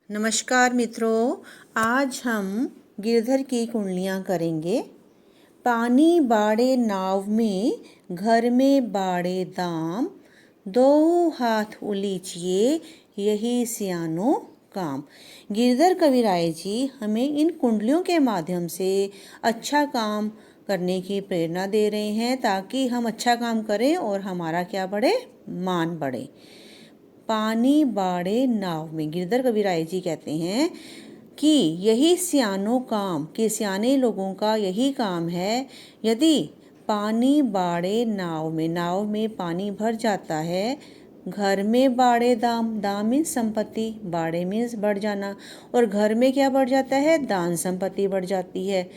नमस्कार मित्रों, आज हम गिरधर की कुंडलियाँ करेंगे। पानी बाड़े नाव में, घर में बाड़े दाम, दो हाथ उलीचिए यही सियानो काम। गिरधर कविराय जी हमें इन कुंडलियों के माध्यम से अच्छा काम करने की प्रेरणा दे रहे हैं ताकि हम अच्छा काम करें और हमारा क्या बढ़े, मान बढ़े। पानी बाड़े नाव में, गिरधर कविराय जी कहते हैं कि यही सियानो काम, कि सियाने लोगों का यही काम है। यदि पानी बाड़े नाव में पानी भर जाता है, घर में बाड़े दाम, दाम मीन्स संपत्ति, बाड़े मीन्स बढ़ जाना, और घर में क्या बढ़ जाता है, दान संपत्ति बढ़ जाती है।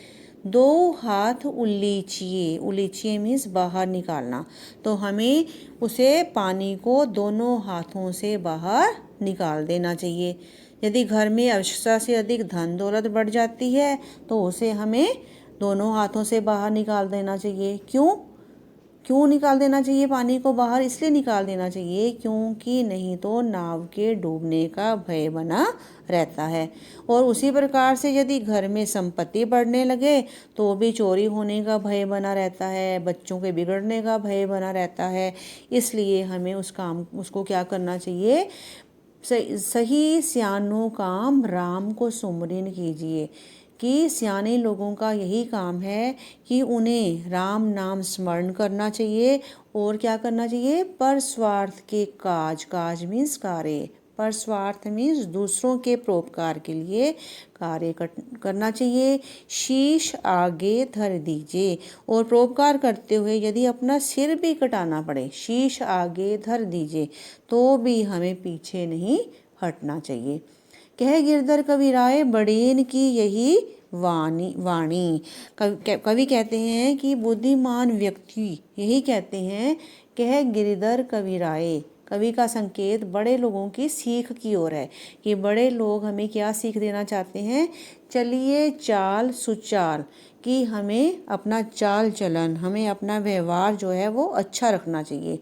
दो हाथ उलीचिए, उलीचिए मीन्स बाहर निकालना, तो हमें उसे पानी को दोनों हाथों से बाहर निकाल देना चाहिए। यदि घर में आवश्यकता से अधिक धन दौलत बढ़ जाती है तो उसे हमें दोनों हाथों से बाहर निकाल देना चाहिए। क्यों निकाल देना चाहिए पानी को बाहर? इसलिए निकाल देना चाहिए क्योंकि नहीं तो नाव के डूबने का भय बना रहता है। और उसी प्रकार से यदि घर में संपत्ति बढ़ने लगे तो भी चोरी होने का भय बना रहता है, बच्चों के बिगड़ने का भय बना रहता है। इसलिए हमें उसको क्या करना चाहिए, सही सियानो काम राम को सुमरिन कीजिए। कि सियाने लोगों का यही काम है कि उन्हें राम नाम स्मरण करना चाहिए और क्या करना चाहिए, पर स्वार्थ के काज मीन्स कार्य, पर स्वार्थ मीन्स दूसरों के परोपकार के लिए कार्य करना चाहिए। शीश आगे धर दीजिए, और परोपकार करते हुए यदि अपना सिर भी कटाना पड़े, शीश आगे धर दीजिए, तो भी हमें पीछे नहीं हटना चाहिए। कह गिरधर कविराय बड़ेन की यही वाणी। कवि कहते हैं कि बुद्धिमान व्यक्ति यही कहते हैं, कह गिरधर कविराय। कवि का संकेत बड़े लोगों की सीख की ओर है कि बड़े लोग हमें क्या सीख देना चाहते हैं, चलिए चाल सुचाल, कि हमें अपना चाल चलन, हमें अपना व्यवहार जो है वो अच्छा रखना चाहिए।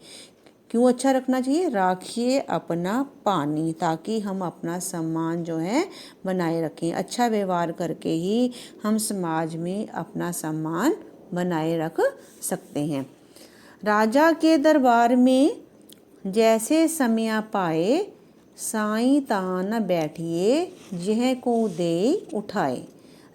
क्यों अच्छा रखना चाहिए? राखिए अपना पानी, ताकि हम अपना सम्मान जो है बनाए रखें। अच्छा व्यवहार करके ही हम समाज में अपना सम्मान बनाए रख सकते हैं। राजा के दरबार में जैसे समया पाए, साईं तान बैठिए यह को दे उठाए।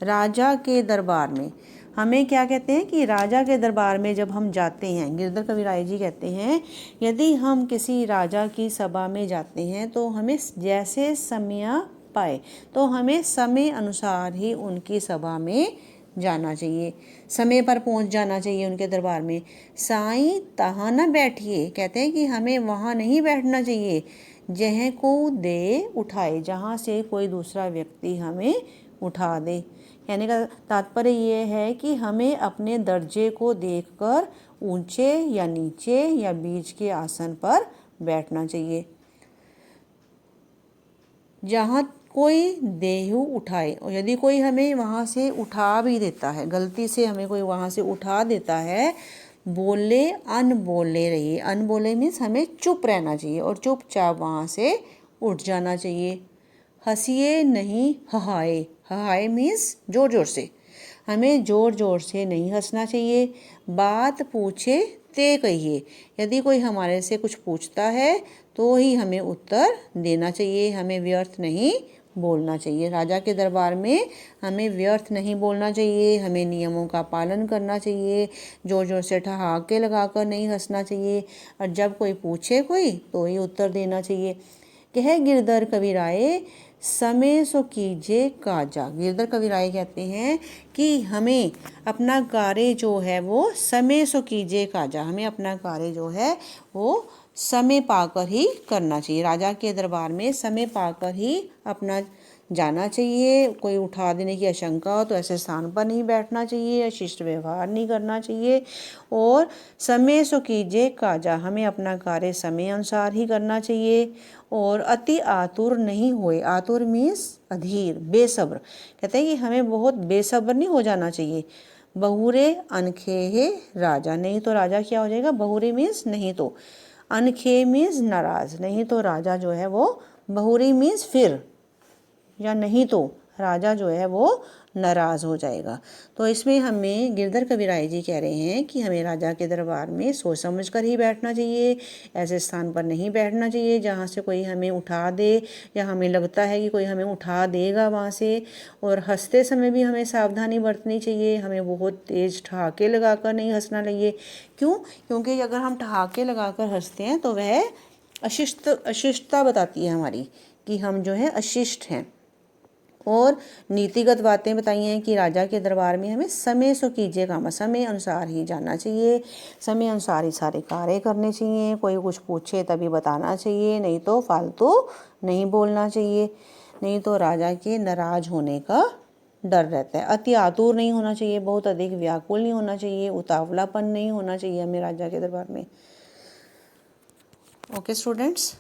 राजा के दरबार में हमें क्या कहते हैं कि राजा के दरबार में जब हम जाते हैं, गिरधर कविराय जी कहते हैं, यदि हम किसी राजा की सभा में जाते हैं तो हमें जैसे समय पाए, तो हमें समय अनुसार ही उनकी सभा में जाना चाहिए, समय पर पहुंच जाना चाहिए उनके दरबार में। साईं तहाँ न बैठिए, कहते हैं कि हमें वहाँ नहीं बैठना चाहिए, जह को दे उठाए, जहाँ से कोई दूसरा व्यक्ति हमें उठा दे। कहने का तात्पर्य ये है कि हमें अपने दर्जे को देखकर ऊंचे या नीचे या बीच के आसन पर बैठना चाहिए। जहाँ कोई देहु उठाए, और यदि कोई हमें वहाँ से उठा भी देता है, गलती से हमें कोई वहाँ से उठा देता है, बोले अनबोले रहिए। अनबोले मीन्स हमें चुप रहना चाहिए और चुपचाप वहाँ से उठ जाना चाहिए। हंसिए नहीं हहाए, हहाए मीन्स जोर जोर से, हमें जोर जोर से नहीं हंसना चाहिए। बात पूछे ते कहिए, यदि कोई हमारे से कुछ पूछता है तो ही हमें उत्तर देना चाहिए, हमें व्यर्थ नहीं बोलना चाहिए। राजा के दरबार में हमें व्यर्थ नहीं बोलना चाहिए, हमें नियमों का पालन करना चाहिए, जोर जोर से ठहाके लगाकर नहीं हंसना चाहिए, और जब कोई पूछे कोई तो ही उत्तर देना चाहिए। कह गिरधर कविराय समय सो कीजिए काजा। गिरधर कविराय कहते हैं कि हमें अपना कार्य जो है वो समय सो कीजिए काजा, हमें अपना कार्य जो है वो समय पाकर ही करना चाहिए। राजा के दरबार में समय पाकर ही अपना जाना चाहिए। कोई उठा देने की आशंका हो तो ऐसे स्थान पर नहीं बैठना चाहिए, शिष्ट व्यवहार नहीं करना चाहिए। और समय सो कीजिए काजा, हमें अपना कार्य समय अनुसार ही करना चाहिए। और अति आतुर नहीं होए, आतुर मीन्स अधीर, बेसब्र। कहते हैं कि हमें बहुत बेसब्र नहीं हो जाना चाहिए। बहुरे अनखेहे राजा, नहीं तो राजा क्या हो जाएगा, बहुरे मीन्स नहीं तो, अनखे मीन्स नाराज, नहीं तो राजा जो है वो, बहुरी मीन्स फिर, या नहीं तो राजा जो है वो नाराज़ हो जाएगा। तो इसमें हमें गिरधर कविराय जी कह रहे हैं कि हमें राजा के दरबार में सोच समझ कर ही बैठना चाहिए, ऐसे स्थान पर नहीं बैठना चाहिए जहाँ से कोई हमें उठा दे या हमें लगता है कि कोई हमें उठा देगा वहाँ से। और हंसते समय भी हमें सावधानी बरतनी चाहिए, हमें बहुत तेज़ ठहाके लगा कर नहीं हंसना चाहिए। क्यों? क्योंकि अगर हम ठहाके लगा कर हंसते हैं तो वह अशिष्टता बताती है हमारी, कि हम जो है अशिष्ट हैं। और नीतिगत बातें बताई हैं कि राजा के दरबार में हमें समय सो कीजिए काम, समय अनुसार ही जाना चाहिए, समय अनुसार ही सारे कार्य करने चाहिए। कोई कुछ पूछे तभी बताना चाहिए, नहीं तो फालतू नहीं बोलना चाहिए, नहीं तो राजा के नाराज होने का डर रहता है। अति आतुर नहीं होना चाहिए, बहुत अधिक व्याकुल नहीं होना चाहिए, उतावलापन नहीं होना चाहिए हमें राजा के दरबार में। Okay students.